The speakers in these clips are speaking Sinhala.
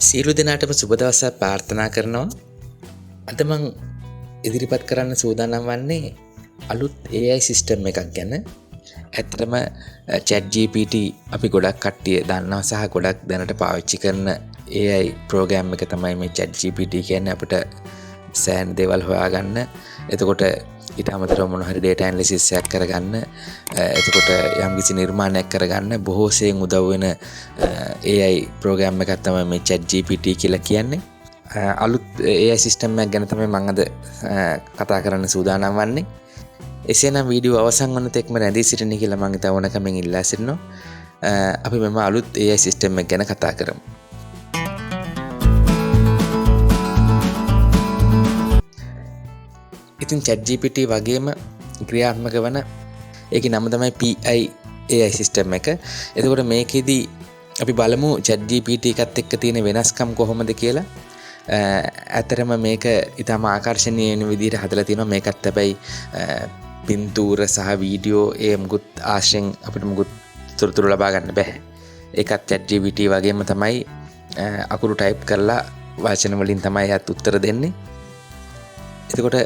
සියලු දෙනාටම සුබ දවසක් ප්‍රාර්ථනා කරනවා. අද මං ඉදිරිපත් කරන්න සූදානම් වන්නේ අලුත් AI සිස්ටම් එකක් ගැන. ඇත්තටම ChatGPT අපි ගොඩක් කට්ටිය දන්නවා සහ ගොඩක් දැනට පාවිච්චි කරන AI ප්‍රෝග්‍රෑම් එක තමයි මේ ChatGPT කියන්නේ. අපිට සෑහෙන දේවල් හොයාගන්න, එතකොට ඊට අමතරව මොන හරි data analysis එකක් කරගන්න, එතකොට යම්කිසි නිර්මාණයක් කරගන්න බොහෝ සෙයින් උදව් වෙන AI ප්‍රෝග්‍රෑම් එකක් තමයි මේ ChatGPT කියලා කියන්නේ. අලුත් AI සිස්ටම් එකක් ගැන තමයි මම අද කතා කරන්න සූදානම් වන්නේ. එසේනම් වීඩියෝ අවසන් වන තෙක්ම රැඳී සිටින්න කියලා මම තවනකමින් ඉල්ලා සිටිනවා. අපි මෙම අලුත් AI සිස්ටම් එක ගැන කතා කරමු. ඉතින් ChatGPT වගේම ක්‍රියාත්මක වන ඒකේ නම තමයි PI AI සිස්ටම් එක. එතකොට මේකෙදි අපි බලමු ChatGPT එකත් එක්ක තියෙන වෙනස්කම් කොහොමද කියලා. ඇත්තටම මේක ඊටම ආකර්ෂණීය වෙන විදිහට හදලා තියෙනවා. මේකත් හැබැයි පින්තූර සහ වීඩියෝ මුකුත් ආශ්‍රයෙන් අපිට මුකුත් තොරතුරු ලබා ගන්න බෑ. ඒකත් ChatGPT වගේම තමයි අකුරු ටයිප් කරලා වචන වලින් තමයි යත් උත්තර දෙන්නේ. එතකොට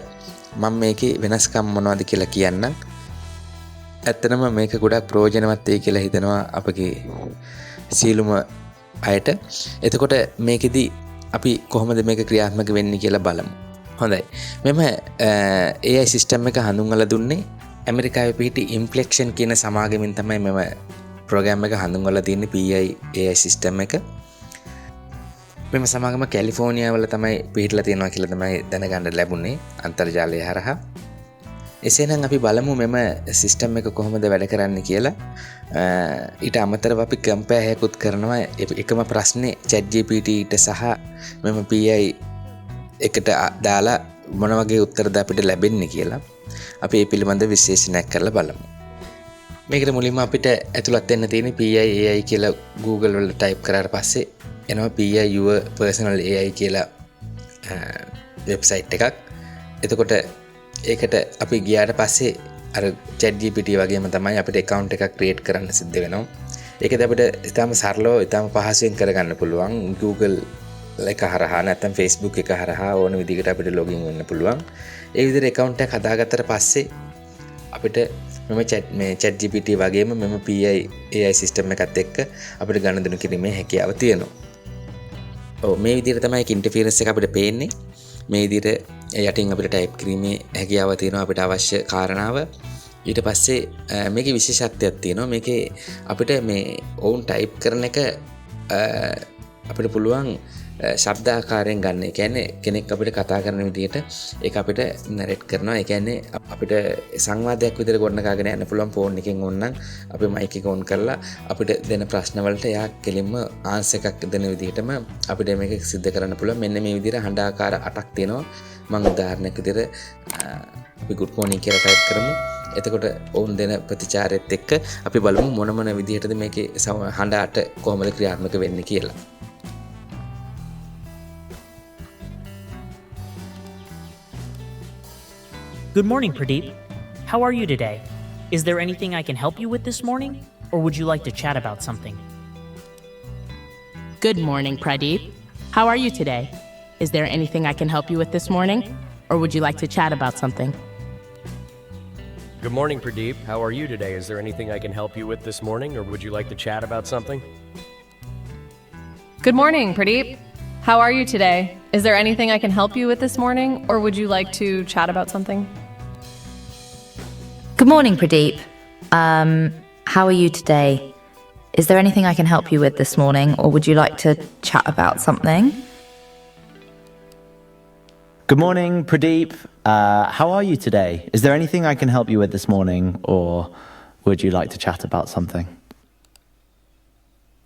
මම මේකේ වෙනස්කම් මොනවද කියලා කියන්නම්. ඇත්තටම මේක ගොඩක් ප්‍රයෝජනවත් වෙයි කියලා හිතනවා අපගේ සීලුම අයට. එතකොට මේකෙදි අපි කොහොමද මේක ක්‍රියාත්මක වෙන්නේ කියලා බලමු. හොඳයි. මෙම AI සිස්ටම් එක හඳුන්වලා දුන්නේ ඇමරිකාවේ පිහිටි Inflection කියන සමාගමෙන් තමයි මෙම ප්‍රෝග්‍රෑම් එක හඳුන්වලා තියෙන්නේ PI AI සිස්ටම් එක. මෙම සමාගම කැලිෆෝනියා වල තමයි පිහිටලා තියෙනවා කියලා තමයි දැනගන්න ලැබුණේ අන්තර්ජාලය හරහා. එසේනම් අපි බලමු මෙම සිස්ටම් එක කොහොමද වැඩ කරන්නේ කියලා. ඊට අමතරව අපි කම්පෙයාර් එකකුත් කරනවා එකම ප්‍රශ්නේ ChatGPT සහ මෙම PI එකට දාලා මොන වගේ උත්තරද අපිට ලැබෙන්නේ කියලා. අපි මේ පිළිබඳව විශ්ලේෂණයක් කරලා බලමු. මේකට මුලින්ම අපිට ඇතුළත් වෙන්න තියෙන්නේ PI AI කියලා Google වල ටයිප් කරාට පස්සේ එනවා PI your personal AI කියලා වෙබ්සයිට් එකක්. එතකොට ඒකට අපි ගියාට පස්සේ අර ChatGPT වගේම තමයි අපිට account එකක් create කරන්න සිද්ධ වෙනවා. ඒකද අපිට ඉතාම සරලව ඉතාම පහසුවෙන් කරගන්න පුළුවන්. Google එක හරහා නැත්නම් Facebook එක හරහා ඕන විදිහකට අපිට login වෙන්න පුළුවන්. ඒ විදිහට account එකක් හදාගත්තට පස්සේ අපිට මේ ChatGPT වගේම මෙම PI AI සිස්ටම් එකත් එක්ක අපිට ගනුදෙනු කිරීමේ හැකියාව තියෙනවා. මේ විදිහට තමයි ඉන්ටර්ෆියරන්ස් එක අපිට පේන්නේ. මේ විදිහට යටින් අපිට ටයිප් කිරීමේ හැකියාව තියෙනවා අපිට අවශ්‍ය කාරණාව. ඊට පස්සේ මේකේ විශේෂත්වයක් තියෙනවා. මේකේ අපිට මේ ඔවුන් ටයිප් කරන එක අපිට පුළුවන් ශබ්ද ආකාරයෙන් ගන්න. ඒ කියන්නේ කෙනෙක් අපිට කතා කරන විදිහට ඒක අපිට නරේට් කරනවා. ඒ කියන්නේ අපිට සංවාදයක් විදිහට ගොඩනගාගෙන යන්න පුළුවන්. ෆෝන් එකෙන් ඕනනම් අපි මයික් එක ඔන් කරලා අපිට දෙන ප්‍රශ්න වලට එයා කෙලින්ම ආන්සර් එකක් දෙන විදිහටම අපිට මේක සිද්ධ කරන්න පුළුවන්. මෙන්න මේ විදිහට හඬ ආකාර 8ක් තියෙනවා. මම උදාහරණයක් විදිහට අපි good morning කියලා ටයිප් කරමු. එතකොට ඔවුන් දෙන ප්‍රතිචාරයත් එක්ක අපි බලමු මොන විදිහටද මේකේ හඬ 8 කොහොමද ක්‍රියාත්මක වෙන්නේ කියලා. Good morning, Pradeep. How are you today? Is there anything I can help you with this morning? Or would you like to chat about something? Good morning, Pradeep. How are you today? Is there anything I can help you with this morning? Or would you like to chat about something? Good morning, Pradeep. How are you today? Is there anything I can help you with this morning? Or would you like to chat about something? Good morning, Pradeep. How are you today? Is there anything I can help you with this morning? Or would you like to chat about something? Good morning, Pradeep. How are you today? Is there anything I can help you with this morning, or would you like to chat about something? Good morning, Pradeep. How are you today? Is there anything I can help you with this morning, or would you like to chat about something?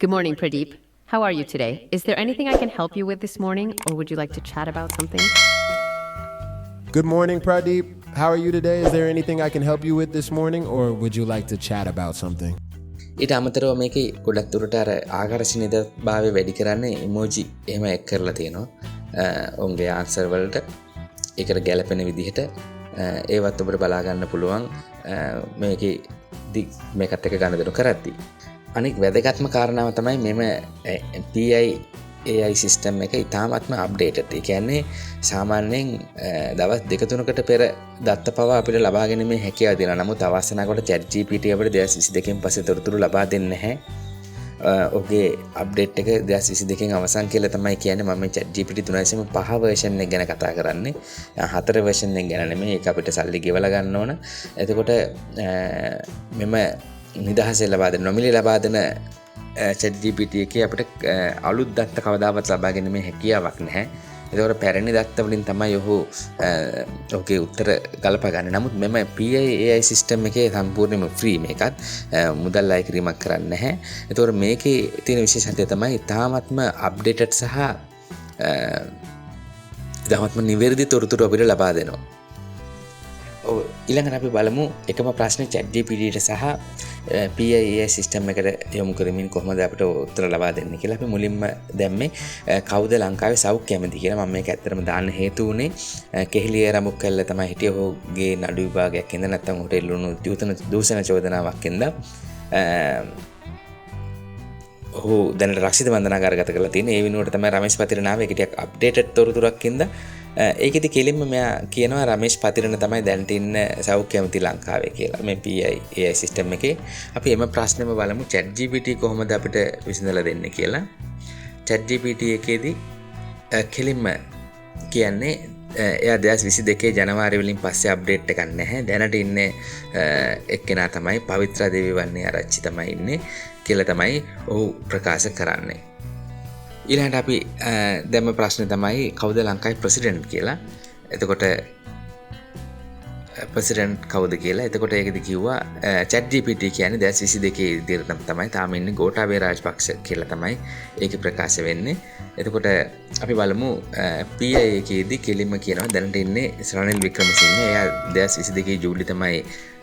Good morning, Pradeep. How are you today? Is there anything I can help you with this morning, or would you like to chat about something? Good morning, Pradeep. How are you today? Is there anything I can help you with this morning, or would you like to chat about something? ඊට අමතරව මේකේ ගොඩක් දුරට අර ආකර්ෂණීයතාවය වැඩි කරන්නේ ඉමෝජි එහෙම එක් කරලා තියෙනවා. ඔවුන්ගේ ආන්සර් වලට ඒකට ගැලපෙන විදිහට ඒවත් ඔබට බලා ගන්න පුළුවන් මේකත් එක්ක ගනුදෙනු කරද්දී. අනික වැදගත්ම කාරණාව තමයි මෙම PI AI සිස්ටම් එක ඉතාමත්ම අප්ඩේටඩ්. ඒ කියන්නේ සාමාන්‍යයෙන් දවස් 2-3කට පෙර දත්ත පවා අපිට ලබා ගැනීමේ හැකියාව දෙනවා. නමුත් අවසානකට ChatGPT අපිට 2022කින් පස්සේ තොරතුරු ලබා දෙන්නේ නැහැ. ඔහුගේ අප්ඩේට් එක 2022කින් අවසන් කියලා තමයි කියන්නේ. මම මේ ChatGPT 3.5 version එක ගැන කතා කරන්නේ. 4 version එක ගැන නෙමෙයි. ඒක අපිට සල්ලි ගෙවලා ගන්න ඕන. එතකොට මෙම නිදහස ලබා දෙන නොමිලේ ලබා දෙන ChatGPT එකේ අපිට අලුත් දත්ත කවදාවත් ලබා ගැනීමේ හැකියාවක් නැහැ. ඒකෝර පැරණි දත්ත වලින් තමයි ඔහුගේ උත්තර ගලප ගන්න. නමුත් මෙම PI සිස්ටම් එකේ සම්පූර්ණයෙන්ම ෆ්‍රී මේකත් මුදල් අය කිරීමක් කරන්නේ නැහැ. ඒකෝර මේකේ තියෙන විශේෂත්වය තමයි තාමත්ම අප්ඩේටඩ් සහ තාමත්ම නිවැරදි තොරතුරු අපිට ලබා දෙනවා. ඊළඟට අපි බලමු එකම ප්‍රශ්නේ ChatGPT සහ PI සිස්ටම් එකට යොමු කරමින් කොහොමද අපිට උත්තර ලබා දෙන්නේ කියලා. අපි මුලින්ම දැම්මේ කවුද ලංකාවේ සෞඛ්‍ය ඇමති කියලා. මම මේක ඇත්තටම දාන්න හේතු වුණේ කෙහෙලිය රමුක් කළා තමයි හිටියේ. ඔහුගේ නඩු විභාගයක් ඉඳන් නැත්නම් ඔහුට එල්ලුණු දූෂණ චෝදනාවක් ඉඳන් ඔහු දැනට රක්ෂිත බන්ධනාගාරගත කරලා තියෙන. ඒ වෙනුවට තමයි රමේෂ් පතිරණ ආවේ. ඒක ටිකක් අප්ඩේටඩ් තොරතුරක් ඉඳන් ඒකෙදි කෙලින්ම මෙයා කියනවා රමේෂ් පතිරණ තමයි දැනට ඉන්න සෞඛ්‍ය ඇමති ලංකාවේ කියලා. මේ PI AI සිස්ටම් එකේ අපි එම ප්‍රශ්නෙම බලමු ChatGPT කොහොමද අපිට විසඳලා දෙන්නේ කියලා. ChatGPT එකේදී කෙලින්ම කියන්නේ එයා 2022 ජනවාරි වලින් පස්සේ අප්ඩේට් එකක් නැහැ. දැනට ඉන්නේ එක්කෙනා තමයි පවිත්‍රා දේවී වන්නේ ආරච්චි තමයි ඉන්නේ කියලා තමයි ඔහු ප්‍රකාශ කරන්නේ. ඊළඟට අපි දැම්ම ප්‍රශ්නේ තමයි කවුද ලංකාවේ ප්‍රෙසිඩන්ට් කියලා. එතකොට ප්‍රෙසිඩන්ට් කවුද කියලා. එතකොට ඒකෙදි කිව්වා ChatGPT කියන්නේ 2022 ඉදිරියට තමයි තාම ඉන්නේ ගෝඨාභය රාජපක්ෂ කියලා තමයි ඒකේ ප්‍රකාශ වෙන්නේ. එතකොට අපි බලමු PI එකේදී කෙලින්ම කියනවා දැනට ඉන්නේ රනිල් වික්‍රමසිංහ. එයා 2022 ජූලි තමයි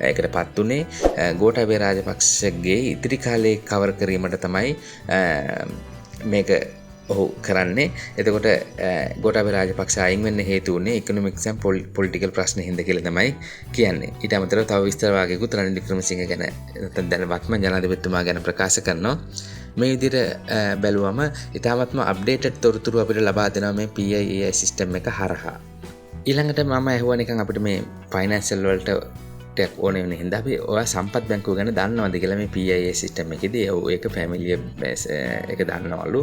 ඒකටපත් උනේ. ගෝඨාභය රාජපක්ෂගේ ඉදිරි කාලේ කවර් කිරීමට තමයි මේක ඔහු කරන්නේ. එතකොට ගෝඨාභය රාජපක්ෂ අයින් වෙන්න හේතු වුණේ ඉකොනොමික්ස් and පොලිටිකල් ප්‍රශ්න හින්දා කියලා තමයි කියන්නේ. ඊට අමතරව තව විස්තර වාගේකුත් රනිල් වික්‍රමසිංහ ගැන නැත්නම් දැනවත්ම ජනාධිපතිතුමා ගැන ප්‍රකාශ කරනවා. මේ විදිහට බැලුවම ඉතාමත්ම අප්ඩේටඩ් තොරතුරු අපිට ලබා දෙනවා මේ PI AI සිස්ටම් එක හරහා. ඊළඟට මම ඇහුවා නිකන් අපිට මේ ෆයිනෑන්ෂල් වලට ටෙක් ඕනේ වෙන හින්දා අපි ඔයා සම්පත් බැංකුව ගැන දන්නවද කියලා මේ PI සිස්ටම් එකේදී ඒක ෆැමිලිය එක දන්නවලු.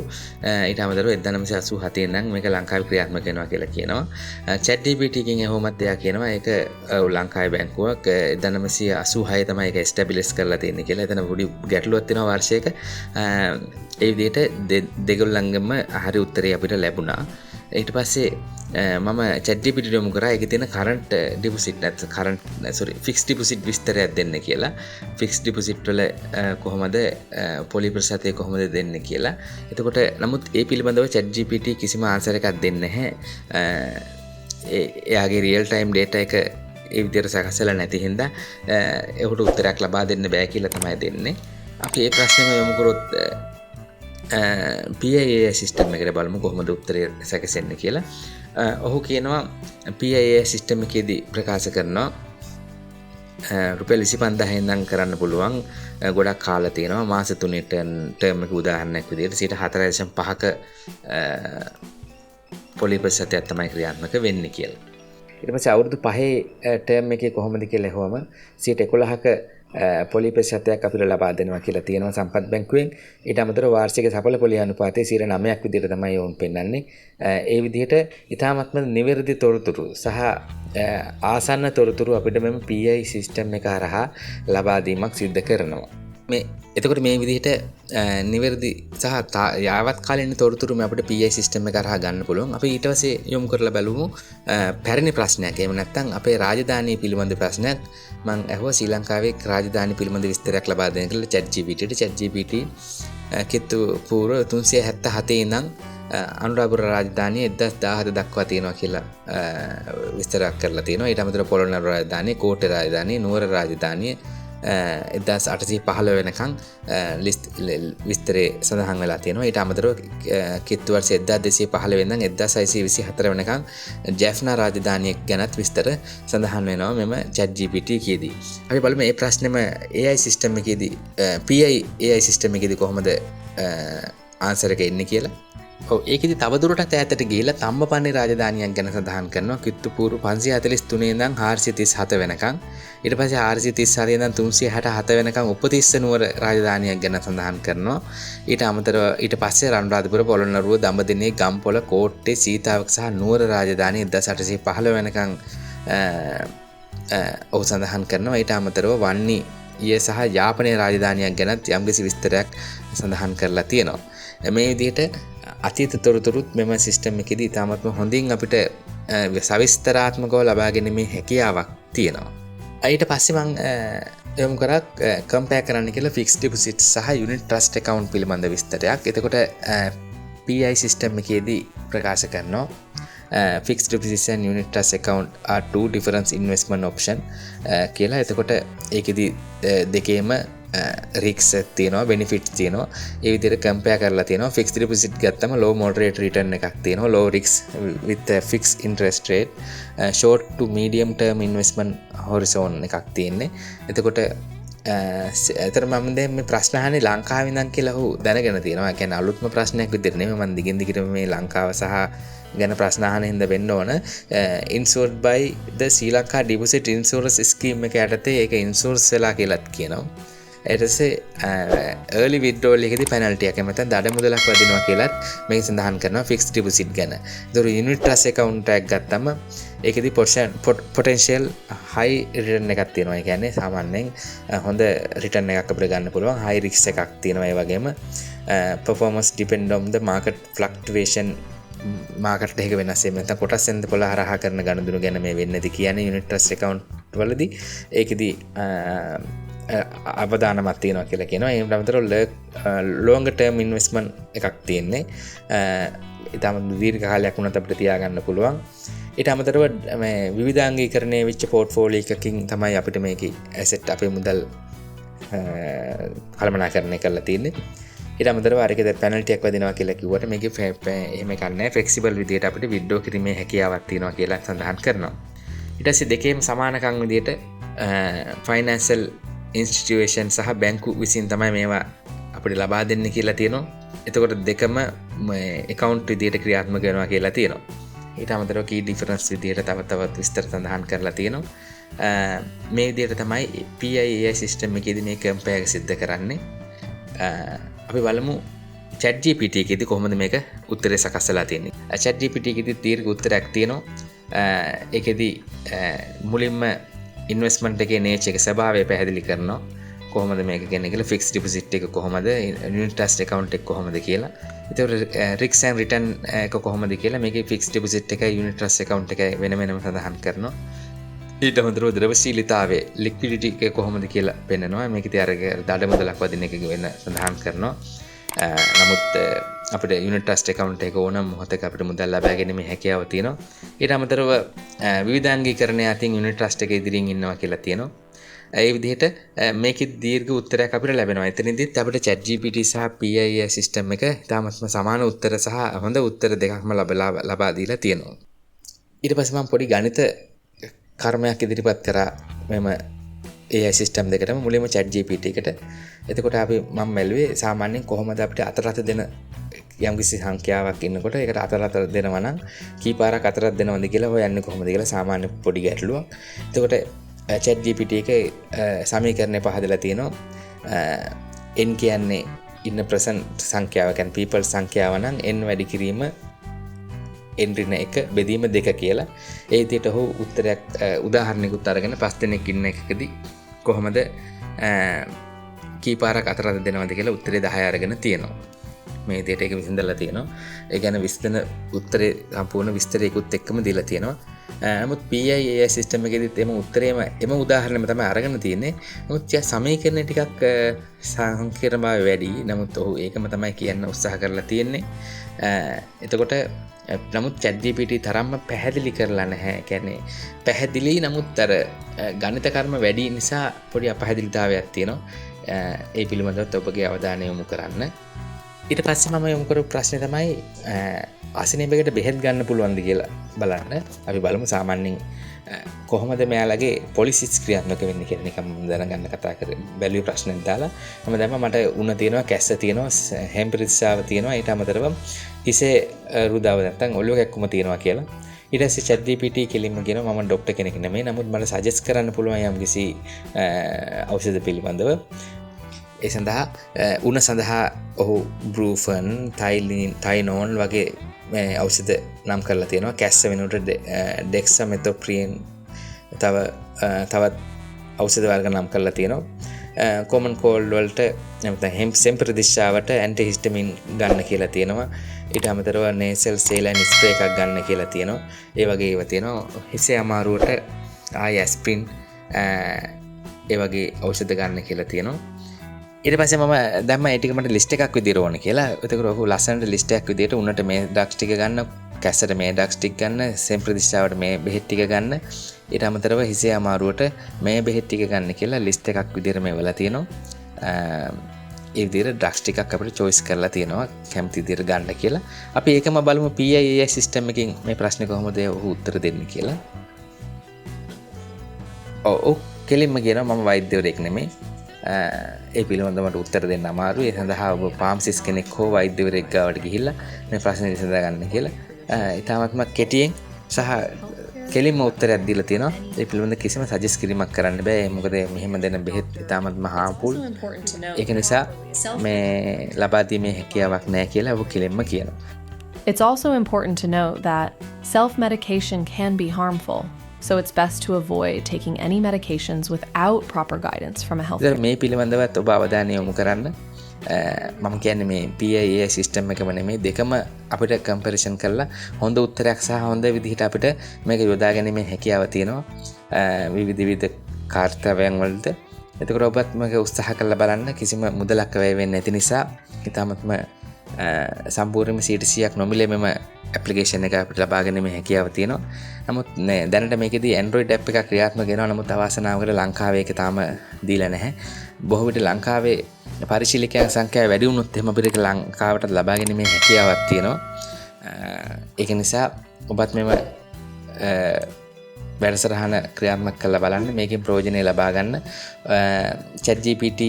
ඊට අමතරව 1987 ඉඳන් මේක ලංකාවේ ක්‍රියාත්මක වෙනවා කියලා කියනවා. ChatGPT එකෙන් එහොමත් එයා කියනවා ඒක ලංකාවේ බැංකුවක් 1986 තමයි ඒක එස්ටැබ්ලිෂ් කරලා තියෙන්නේ කියලා. එතන පොඩි ගැටලුවක් තියෙනවා වර්ෂයක. ඒ විදිහට දෙගොල්ලන්ගම හරි උත්තරේ අපිට ලැබුණා. ඊට පස්සේ මම ChatGPT යොමු කරා ඒකේ තියෙන කරන්ට් ඩිපොසිට් ෆික්ස් ඩිපොසිට් විස්තරයක් දෙන්න කියලා. ෆික්ස් ඩිපොසිට් වල කොහොමද පොලි ප්‍රතිශතය කොහොමද දෙන්නේ කියලා. එතකොට නමුත් ඒ පිළිබඳව ChatGPT කිසිම ආන්සර් එකක් දෙන්නේ නැහැ. එයාගේ රියල් ටයිම් ඩේටා එක ඒ විදිහට සකස්සලා නැති හින්දා ඒකට උත්තරයක් ලබා දෙන්න බෑ කියලා තමයි දෙන්නේ. අපි මේ ප්‍රශ්නේම යොමු කරොත් PI AI සිස්ටම් එකට බලමු කොහොමද උත්තරය සැකසෙන්නේ කියලා. ඔහු කියනවා PI AI සිස්ටම් එකේදී ප්‍රකාශ කරනවා රුපියල් 25000 ඉඳන් කරන්න පුළුවන් ගොඩක් කාලා තියෙනවා. මාස 3 ටර්ම් එක උදාහරණයක් විදිහට 4.5ක පොලි ප්‍රතිශතයක් තමයි ක්‍රියාත්මක වෙන්නේ කියලා. ඊට පස්සේ අවුරුදු 5 ටර්ම් එකේ කොහොමද කියලා ඇහුවම 11ක පොලි ප්‍රතිශතයක් අපිට ලබා දෙනවා කියලා තියෙනවා සම්පත් බැංකුවෙන්. ඊට අමතරව වාර්ෂික සඵල පොලි අනුපාතය 9ක් විදිහට තමයි වුන් පෙන්වන්නේ. ඒ විදිහට ඊටාත්ම නිවැරදි තොරතුරු සහ ආසන්න තොරතුරු අපිට මෙම PI සිස්ටම් එක හරහා ලබා දීමක් සිද්ධ කරනවා. එතකොට මේ විදිහට නිවැරදි සහ යාවත් කාලීන තොරතුරු මේ අපිට PI සිස්ටම් එක හරහා ගන්න පුළුවන්. අපි ඊට පස්සේ යොමු කරලා බලමු පැරණි ප්‍රශ්නයක්. එහෙම නැත්නම් අපේ රාජධානිය පිළිබඳ ප්‍රශ්නයක්. මම ඇහුවා ශ්‍රී ලංකාවේ රාජධානි පිළිබඳ විස්තරයක් ලබා දෙන්න කියලා ChatGPT කිතු පූර්ව 377 ඉඳන් අනුරාධපුර රාජධානිය 1017 දක්වා තියෙනවා කියලා විස්තරයක් කරලා තියෙනවා. ඊට අමතරව පොළොන්නරු රාජධානිය, කෝට්ටේ රාජධානිය, නුවර රාජධානිය 1815 වෙනකන් විස්තරේ සඳහන් වෙලා තියෙනවා. ඊට අමතරව කිත්තු වර්ෂ 1215 වෙනකන් 1624 වෙනකන් ජැෆ්නා රාජධානිය ගැනත් විස්තර සඳහන් වෙනවා මෙම ChatGPT එකේදී. අපි බලමු මේ ප්‍රශ්නේම AI සිස්ටම් එකේදී PI AI සිස්ටම් එකේදී කොහොමද ආන්සර් එක එන්නේ කියලා. ඒකෙදි තවදුරටත් ඈතට ගිහිල්ලා තම්බපන්නේ රාජධානියක් ගැන සඳහන් කරනවා කිත්තුපූර්ව 543 ඉඳන් 437 වෙනකන්. ඊට පස්සේ 434 ඉඳන් 367 වෙනකන් උපතිස්ස නුවර රාජධානියක් ගැන සඳහන් කරනවා. ඊට අමතරව ඊට පස්සේ රන්රාදපුර පොළොන්නරුව දඹදිනේ ගම්පොළ කෝට්ටේ සීතාවක සහ නුවර රාජධානිය 1815 වෙනකන් ඔහු සඳහන් කරනවා. ඊට අමතරව වන්නි සහ යාපනයේ රාජධානියක් ගැනත් යම්කිසි විස්තරයක් සඳහන් කරලා තියෙනවා. මේ විදිහට අතීත තොරතුරුත් මෙම සිස්ටම් එකේදී ඉතාමත්ම හොඳින් අපිට සවිස්තරාත්මකව ලබා ගැනීමේ හැකියාවක් තියෙනවා. ඊට පස්සේ මම යොමු කරා කම්පෙයාර් කරන්න කියලා ෆික්ස්ඩ් ඩිපොසිට් සහ යුනිට් ට්‍රස්ට් account පිළිබඳ විස්තරයක්. එතකොට PI සිස්ටම් එකේදී ප්‍රකාශ කරනවා fixed deposit and unit trust account are two different investment option කියලා. එතකොට ඒකෙදි දෙකේම risks තියෙනවා benefits තියෙනවා. ඒ විදිහට compare කරලා තියෙනවා. fixed deposit ගත්තම low moderate return එකක් තියෙනවා. low risk with a fixed interest rate. short to medium term investment horizon එකක් තියෙන්නේ. එතකොට ඇතර මම දැන් මේ ප්‍රශ්න අහන්නේ ලංකාවේ ඉඳන් කියලා ඔහු දැනගෙන තියෙනවා. ඒ කියන්නේ අලුත්ම ප්‍රශ්නයක් විදිහට නෙමෙයි. මම දිගින් දිගටම මේ ලංකාව සහ ගැන ප්‍රශ්න අහන හින්දා වෙන්න ඕන. insured by the Sri Lanka deposit insurance scheme එක යටතේ ඒක ඉන්ෂුරන්ස් වෙලා කියලාත් කියනවා. ඊට පස්සේ early withdrawal එකේදී penalty එකක් නැත්නම් දඩ මුදලක් වදිනවා කියලාත් මේක සඳහන් කරනවා fixed deposit ගැන. ඒතර unit trust account එකක් ගත්තම ඒකෙදී potential high return එකක් තියෙනවා. ඒ කියන්නේ සාමාන්‍යයෙන් හොඳ return එකක් අපිට ගන්න පුළුවන්. high risk එකක් තියෙනවා. ඒ වගේම performance depend on the market fluctuation market එක වෙනස් වෙනවා. නැත්නම් කොටස් වෙනද පොළ හරහා කරන ගනුදෙනු ගැන මේ වෙන්නේදී කියන්නේ unit trust account වලදී ඒකෙදී අවදානමක් තියෙනවා කියලා කියනවා. ඒකට අමතරව longer term investment එකක් තියෙන්නේ. ඊටම දීර්ඝ කාලයක් වුණත් අපිට තියාගන්න පුළුවන්. ඊට අමතරව මේ විවිධාංගීකරණය වෙච්ච පෝර්ට්ෆෝලියෝ එකකින් තමයි අපිට මේකේ asset අපේ මුදල් කළමනාකරණය කරලා තියෙන්නේ. ඊට අමතරව අර එකද penalty එකක් වදිනවා කියලා කිව්වට මේකේ එහෙම එකක් නැහැ. flexible විදියට අපිට withdraw කිරීමේ හැකියාවක් තියෙනවා කියලා සඳහන් කරනවා. ඊට පස්සේ දෙකේම සමානකම් විදියට financial institution සහ බැංකු විසින් තමයි මේවා අපිට ලබා දෙන්නේ කියලා තියෙනවා. එතකොට දෙකම account විදියට ක්‍රියාත්මක වෙනවා කියලා තියෙනවා. ඊට අමතරව key difference විදියට තවත් විස්තර සඳහන් කරලා තියෙනවා. මේ විදියට තමයි PIAI system එකේදී මේ compare සිද්ධ කරන්නේ. අපි බලමු ChatGPT එකේදී කොහොමද මේක උත්තරේ සකස්සලා තියෙන්නේ. ChatGPT එකේදී දීර්ඝ උත්තරයක් තියෙනවා. ඒකෙදී මුලින්ම ඉන්වෙස්ට්මන්ට් එකේ nature එක ස්වභාවය පැහැදිලි කරනවා. කොහොමද මේක කියන්නේ කියලා, fixed deposit එක කොහොමද, unit trust account එක කොහොමද කියලා. ඒතකොට risk and return එක කොහොමද කියලා මේකේ fixed deposit එකයි unit trust account එකයි වෙන වෙනම සඳහන් කරනවා. ඊට අමතරව ද්‍රවශීලීතාවයේ liquidity එක කොහොමද කියලා පෙන්නනවා. මේකේ අර දඩ මුදලක් වදින එක වෙන සඳහන් කරනවා. නමුත් අපිට unit trust account එක ඕනම මොහොතක අපිට මුදල් ලබා ගැනීමේ හැකියාව තියෙනවා. ඊට අමතරව විවිධාංගීකරණය අතින් unit trust එක ඉදිරියෙන් ඉන්නවා කියලා තියෙනවා. ඒ විදිහට මේකේ දීර්ඝ උත්තරයක් අපිට ලැබෙනවා. එතනදිත් අපිට ChatGPT සහ PIAI system එක ඉතාමත්ම සමාන උත්තර සහ හොඳ උත්තර දෙකක්ම ලබා දීලා තියෙනවා. ඊට පස්සේ මම පොඩි ගණිත කර්මයක් ඉදිරිපත් කරා මෙම AI system දෙකටම. මුලින්ම ChatGPT එකට. එතකොට මම බැලුවේ සාමාන්‍යයෙන් කොහොමද අපිට අතරත් දෙන යම්කිසි සංඛ්‍යාවක් ඉන්නකොට ඒකට අතරත් දෙනවා නම් කී පාරක් අතරත් දෙනවද කියලා හොයන්නේ කොහොමද කියලා සාමාන්‍ය පොඩි ගැටලුවක්. එතකොට ChatGPT එකේ සමීකරණය පහදලා තියෙනවා. n කියන්නේ ඉන්න present සංඛ්‍යාව කියන්නේ people සංඛ්‍යාව නම් n වැඩි කිරීම n ඍණ 1 බෙදීම 2 කියලා. ඒ විදිහට ඔහු උත්තරයක් උදාහරණයකට අරගෙන 5 දෙනෙක් ඉන්න එකකදී කොහොමද කී පාරක් අතරත් දෙනවද කියලා උත්තරේ 10 අරගෙන තියෙනවා. මේ විදිහට ඒක විසඳලා තියෙනවා. ඒ කියන්නේ විස්තර උත්තරේ සම්පූර්ණ විස්තරයකුත් එක්කම දීලා තියෙනවා. නමුත් PIAI system එකේදීත් එම උත්තරේම එම උදාහරණයම තමයි අරගෙන තියෙන්නේ. නමුත් සමීකරණය ටිකක් සංකීර්ණභාවය වැඩි. නමුත් ඔහු ඒකම තමයි කියන්න උත්සාහ කරලා තියෙන්නේ. එතකොට නමුත් ChatGPT තරම්ම පැහැදිලි කරලා නැහැ. කියන්නේ පැහැදිලි නමුත් අර ගණිත කර්ම වැඩි නිසා පොඩි අපැහැදිලිතාවයක් තියෙනවා. ඒ පිළිබඳව ඔබගේ අවධානය යොමු කරන්න. ඊට පස්සේ මම යොමු කරපු ප්‍රශ්නේ තමයි අසනීපයකට බෙහෙත් ගන්න පුළුවන්ද කියලා බලන්න. අපි බලමු සාමාන්‍යයෙන් කොහොමද මෙයාලගේ පොලිසිස් ක්‍රියාත්මක වෙන්නේ කියලා නිකම් දැනගන්න කතා කර බැලුවේ ප්‍රශ්නෙත් දාලා මම දැම්ම මට උණ තියෙනවා කැස්ස තියෙනවා හැම් පිරිස්සාව තියෙනවා ඊට අමතරව හිසේ රුදාව නැත්තම් ඔළුව කැක්කුම තියෙනවා කියලා. ඊට පස්සේ ChatGPT කෙලින්ම කියනවා මම ડોක්ටර් කෙනෙක් නෙමෙයි නමුත් මට සජෙස්ට් කරන්න පුළුවන් යම්කිසි ඖෂධ පිළිබඳව. ඒ සඳහා උණ සඳහා ඔහු බ්‍රූෆන් තයිනෝන් වගේ ඖෂධ නම් කරලා තියෙනවා. කැස්ස වෙනුවට ඩෙක්සාමෙතොප්‍රියන් තවත් ඖෂධ වර්ග නම් කරලා තියෙනවා. කොමන් කෝල්ඩ් වලට නැත්නම් හෙම්ප් ප්‍රතිශාවට ඇන්ටිහිස්ටමින් ගන්න කියලා තියෙනවා. ඊට අමතරව නේසල් සේලයින් ස්ප්‍රේ එකක් ගන්න කියලා තියෙනවා. ඒ වගේ ඒවා තියෙනවා. හිසේ අමාරුවට ආයි ඇස්ප්‍රින් ඒ වගේ ඖෂධ ගන්න කියලා තියෙනවා. ඊට පස්සේ මම දැම්ම ඒ ටික මට ලිස්ට් එකක් විදියට ඕන කියලා. ඒකට ඔහු ලස්සනට ලිස්ට් එකක් විදියට උන්නට මේ ඩ්‍රග්ස් ටික ගන්න, කැස්සට මේ ඩ්‍රග්ස් ටික ගන්න, සෙම් ප්‍රතිශාවට මේ බෙහෙත් ටික ගන්න. ඊට අමතරව හිසේ අමාරුවට මේ බෙහෙත් ටික ගන්න කියලා ලිස්ට් එකක් විදියට මේ වල තියෙනවා. ඒ විදියට ඩ්‍රග්ස් ටිකක් අපිට choice කරලා තියෙනවා කැමති විදියට ගන්න කියලා. අපි ඒකම බලමු PIAI සිස්ටම් එකකින් මේ ප්‍රශ්නේ කොහොමද ඔහු උත්තර දෙන්නේ කියලා. ඔව් කෙලින්ම කියනවා මම වෛද්‍යවරයෙක් නෙමෙයි. ඒ පිළිබඳව මට උත්තර දෙන්න අමාරුයි. ඒ සඳහා ඔබ ෆාමසිස්ට් කෙනෙක් හෝ වෛද්‍යවරයෙක් ගාවට ගිහිල්ලා මේ ප්‍රශ්නේ විසඳා ගන්න කියලා. ඊටමත්ම කෙටියෙන් සහ කෙලින්ම උත්තරයක් දීලා තියෙනවා. ඒ පිළිබඳව කිසිම සජෙස්ට් කිරීමක් කරන්න බෑ. මොකද මෙහෙම දෙන බෙහෙත් ඊටමත්ම හාම්ෆුල්. ඒක නිසා මේ ලබා දීමේ හැකියාවක් නැහැ කියලා ඔබ කෙලින්ම කියනවා. It's also important to note that self-medication can be harmful, so it's best to avoid taking any medications without proper guidance from a healthcare. මේ පිළිබඳවත් ඔබ අවධානය යොමු කරන්න. මම කියන්නේ මේ PIAI සිස්ටම් එකම නෙමෙයි දෙකම අපිට කම්පැරිසන් කරලා හොඳ උත්තරයක් සහ හොඳ විදිහට අපිට මේක යොදා ගැනීමේ හැකියාව තියෙනවා විවිධ කාර්යයන් වලට. එතකොට ඔබත් මේක උත්සාහ කරලා බලන්න කිසිම මුදලක් වැය වෙන්නේ නැති නිසා ඊටමත්ම සම්පූර්ණයෙන්ම 100%ක් නොමිලේ මෙම ඇප්ලිකේෂන් එක අපිට ලබා ගැනීමේ හැකියාව තියෙනවා. නමුත් දැනට මේකෙදී Android app එකක් ක්‍රියාත්මක වෙනවා. නමුත් අවාසනාවකට ලංකාවේ ඒක තාම දීලා නැහැ. බොහෝ විට ලංකාවේ පරිශීලකයන් සංඛ්‍යාව වැඩි වුණොත් එහෙම අපිට ඒක ලංකාවට ලබා ගැනීමේ හැකියාවක් තියෙනවා. ඒක නිසා ඔබත් මෙම වැඩසටහන ක්‍රියාත්මක කරලා බලන්න. මේකෙන් ප්‍රයෝජනෙ ලබා ගන්න. ChatGPT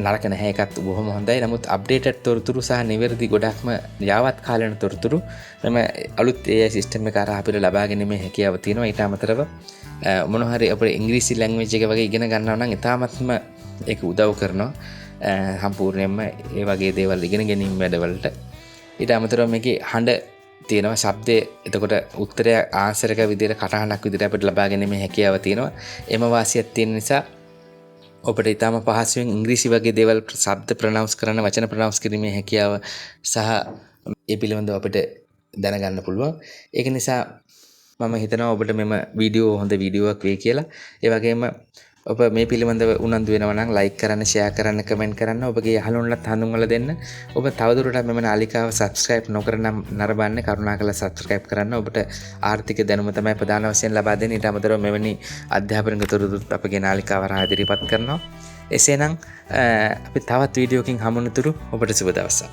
නරක නැහැ එකත් බොහොම හොඳයි. නමුත් අප්ඩේටඩ් තොරතුරු සහ නිවැරදි ගොඩක්ම යාවත් කාලීන තොරතුරු මෙම අලුත් AI සිස්ටම් එක කරා අපිට ලබා ගැනීමේ හැකියාව තියෙනවා. ඊට අමතරව මොන හරි අපේ ඉංග්‍රීසි ලැන්ග්වේජ් එක වගේ ඉගෙන ගන්නවා නම් ඉතාමත්ම ඒක උදව් කරනවා. සම්පූර්ණයෙන්ම ඒ වගේ දේවල් ඉගෙන ගැනීම වැඩවලට. ඊට අමතරව මේකේ හඬ තියෙනවා ශබ්දේ. එතකොට උත්තරය ආන්සර් එක විදිහට කටහඬක් විදිහට අපිට ලබා ගැනීමේ හැකියාව තියෙනවා. එම වාසියක් තියෙන නිසා ඔබට ඉතාම පහසුවෙන් ඉංග්‍රීසි වගේ දේවල් ශබ්ද ප්‍රොනවුන්ස් කරන්න වචන ප්‍රොනවුන්ස් කිරීමේ හැකියාව සහ ඒ පිළිබඳව අපිට දැනගන්න පුළුවන්. ඒක නිසා මම හිතනවා ඔබට මෙම වීඩියෝ හොඳ වීඩියෝවක් වෙයි කියලා. ඒ වගේම ඔබ මේ පිළිබඳව උනන්දු වෙනවා නම් ලයික් කරන්න, ෂෙයා කරන්න, කමෙන්ට් කරන්න. ඔබගේ යහළුන්ලත් හඳුන්වලා දෙන්න. ඔබ තවදුරටත් මෙම නාලිකාව සබ්ස්ක්‍රයිබ් නොකරන නරඹන්න කරුණාකරලා සබ්ස්ක්‍රයිබ් කරන්න. ඔබට ආර්ථික දැනුම තමයි ප්‍රධාන වශයෙන් ලබා දෙන්නේ. ඊට අමතරව මෙවැනි අධ්‍යාපනික තොරතුරුත් අපගේ නාලිකාව හරහා ඉදිරිපත් කරනවා. එසේනම් අපි තවත් වීඩියෝකින් හමුවනතුරු ඔබට සුබ දවසක්.